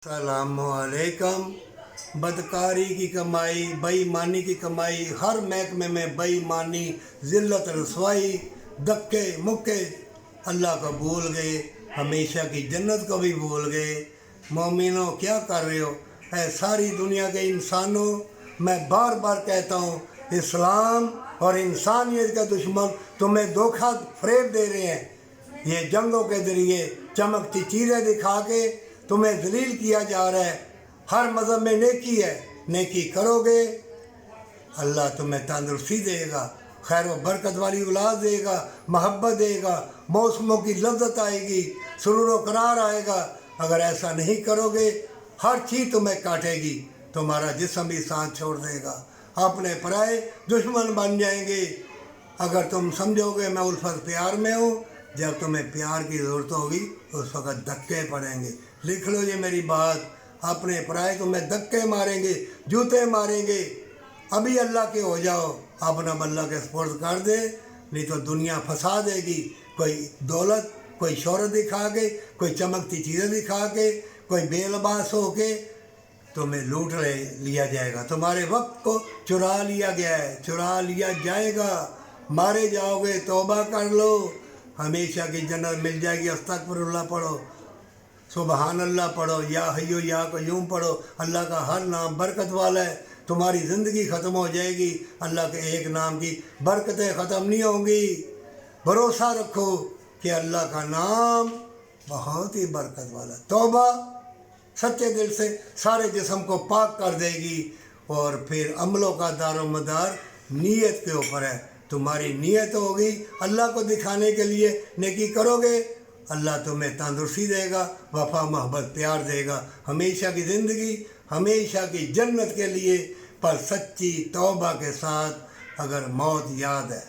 सलाम अलैकुम। बदकारी की कमाई, बेईमानी की कमाई, हर महकमे में बेईमानी, ज़िल्लत, रसवाई, धक्के मुक्के, अल्लाह को भूल गए, हमेशा की जन्नत को भी भूल गए। मोमिनों क्या कर रहे हो? ऐ सारी दुनिया के इंसानों, मैं बार बार कहता हूँ, इस्लाम और इंसानियत के दुश्मन तुम्हें धोखा फरेब दे रहे हैं। ये जंगों के ज़रिए चमकती चीज़ें दिखा के तुम्हें जलील किया जा रहा है। हर मज़हब में नेकी है, नेकी करोगे अल्लाह तुम्हें तंदुरुस्ती देगा, खैर व बरकत वाली औलाद देगा, मोहब्बत देगा, मौसमों की लज्जत आएगी, सुरूर व करार आएगा। अगर ऐसा नहीं करोगे हर चीज़ तुम्हें काटेगी, तुम्हारा जिस्म भी साथ छोड़ देगा, अपने पराए दुश्मन बन जाएंगे। अगर तुम समझोगे मैं उल्फत प्यार में हूँ, जब तुम्हें प्यार की ज़रूरत होगी उस वक़्त धक्के पड़ेंगे। लिख लो ये मेरी बात, अपने पराए तुम्हें धक्के मारेंगे, जूते मारेंगे। अभी अल्लाह के हो जाओ, अपना अल्लाह के स्पुर्द कर दे, नहीं तो दुनिया फंसा देगी। कोई दौलत, कोई शोहरत दिखा के, कोई चमकती चीज़ें दिखा के, कोई बेलबास हो के तुम्हें लूट लिया जाएगा। तुम्हारे वक्त को चुरा लिया गया है, चुरा लिया जाएगा। मारे जाओगे, तौबा कर लो, हमेशा की जन्नत मिल जाएगी। अस्तगफिरुल्लाह पढ़ो, सुबहान अल्लाह पढ़ो, या हय्यो या क़य्यूम पढ़ो। अल्लाह का हर नाम बरकत वाला है। तुम्हारी ज़िंदगी ख़त्म हो जाएगी, अल्लाह के एक नाम की बरकतें ख़त्म नहीं होंगी। भरोसा रखो कि अल्लाह का नाम बहुत ही बरकत वाला। तौबा सच्चे दिल से सारे जिस्म को पाक कर देगी। और फिर अमलों का दारोमदार नीयत के ऊपर है। तुम्हारी नीयत होगी अल्लाह को दिखाने के लिए, नेकी करोगे अल्लाह तुम्हें तंदुरुस्ती देगा, वफा मोहब्बत प्यार देगा, हमेशा की ज़िंदगी, हमेशा की जन्नत के लिए। पर सच्ची तौबा के साथ अगर मौत याद है।